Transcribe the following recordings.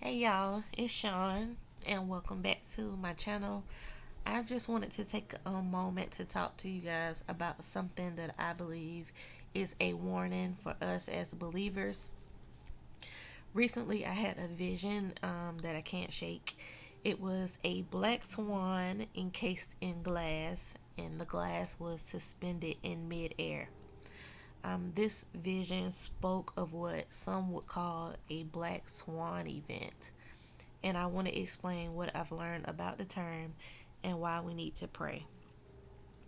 Hey y'all, it's Sean, and welcome back to my channel. I just wanted to take a moment to talk to you guys about something that I believe is a warning for us as believers. Recently, I had a vision that I can't shake. It was a black swan encased in glass, and the glass was suspended in midair. This vision spoke of what some would call a black swan event, and I want to explain what I've learned about the term and why we need to pray.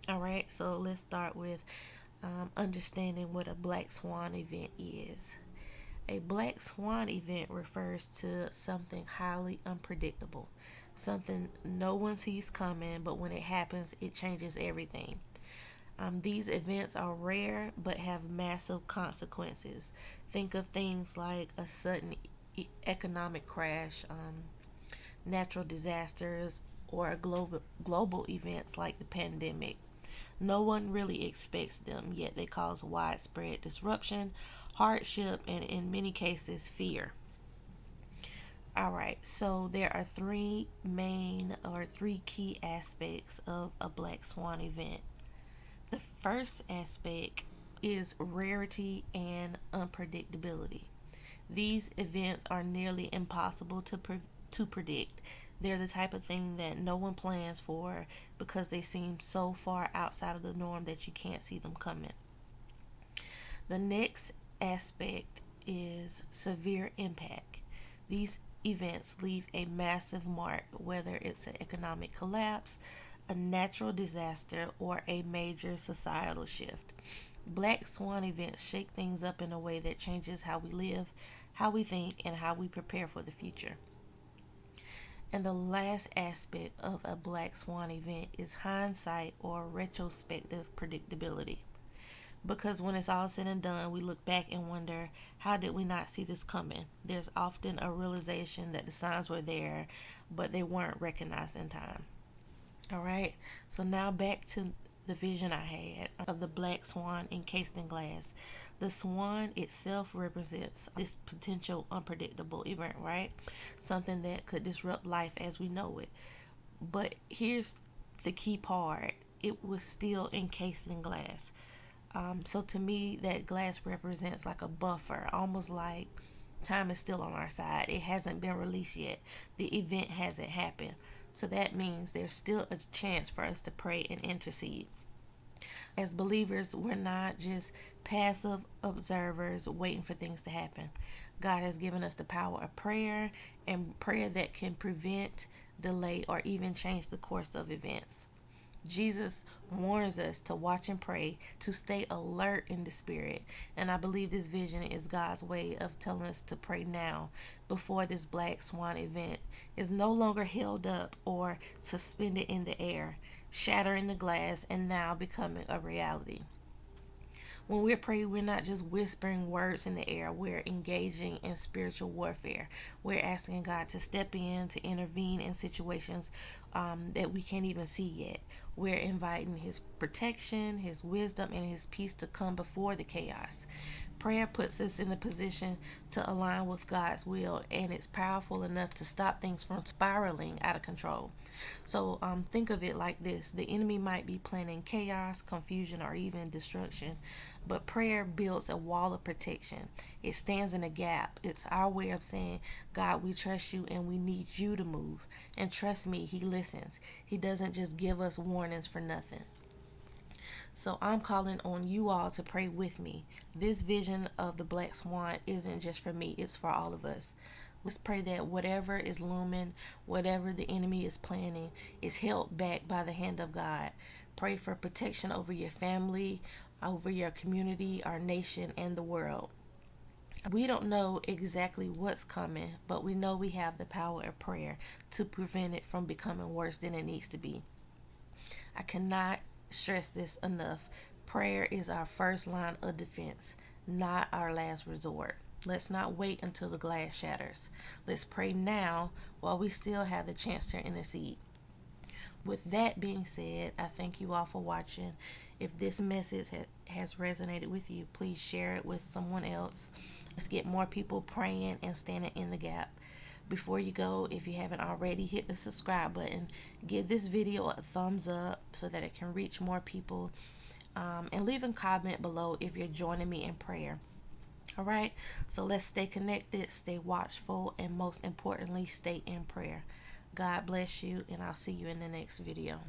All right, so let's start with understanding what a black swan event is. A black swan event refers to something highly unpredictable, something no one sees coming, but when it happens, it changes everything. These events are rare but have massive consequences. Think of things like a sudden economic crash, natural disasters, or global events like the pandemic. No one really expects them, yet they cause widespread disruption, hardship, and in many cases, fear. All right, so there are three key aspects of a black swan event. The first aspect is rarity and unpredictability. These events are nearly impossible to predict. They're the type of thing that no one plans for because they seem so far outside of the norm that you can't see them coming. The next aspect is severe impact. These events leave a massive mark, whether it's an economic collapse, a natural disaster, or a major societal shift. Black swan events shake things up in a way that changes how we live, how we think, and how we prepare for the future. And the last aspect of a black swan event is hindsight or retrospective predictability. Because when it's all said and done, we look back and wonder, how did we not see this coming? There's often a realization that the signs were there, but they weren't recognized in time. All right, so now back to the vision I had of the black swan encased in glass. The swan itself represents this potential unpredictable event, right? Something that could disrupt life as we know it. But here's the key part, it was still encased in glass. So to me, that glass represents like a buffer, almost like time is still on our side. It hasn't been released yet. The event hasn't happened. So that means there's still a chance for us to pray and intercede. As believers, we're not just passive observers waiting for things to happen. God has given us the power of prayer, and prayer that can prevent, delay, or even change the course of events. Jesus warns us to watch and pray, to stay alert in the spirit. And I believe this vision is God's way of telling us to pray now before this black swan event is no longer held up or suspended in the air, shattering the glass and now becoming a reality. When we're praying, we're not just whispering words in the air, we're engaging in spiritual warfare. We're asking God to step in, to intervene in situations that we can't even see yet. We're inviting His protection, His wisdom, and His peace to come before the chaos. Prayer puts us in the position to align with God's will, and it's powerful enough to stop things from spiraling out of control. So think of it like this: the enemy might be planning chaos, confusion, or even destruction, but prayer builds a wall of protection. It stands in a gap. It's our way of saying, God, we trust you and we need you to move. And trust me, He listens. He doesn't just give us warnings for nothing. So I'm calling on you all to pray with me. This vision of the black swan isn't just for me, it's for all of us. Let's pray that whatever is looming, whatever the enemy is planning, is held back by the hand of God. Pray for protection over your family, over your community, our nation, and the world. We don't know exactly what's coming, but we know we have the power of prayer to prevent it from becoming worse than it needs to be. I cannot stress this enough. Prayer is our first line of defense, not our last resort. Let's not wait until the glass shatters. Let's pray now while we still have the chance to intercede. With that being said, I thank you all for watching. If this message has resonated with you, please share it with someone else. Let's get more people praying and standing in the gap. Before you go, if you haven't already, hit the subscribe button. Give this video a thumbs up so that it can reach more people. And leave a comment below if you're joining me in prayer. All right, so let's stay connected, stay watchful, and most importantly, stay in prayer. God bless you, and I'll see you in the next video.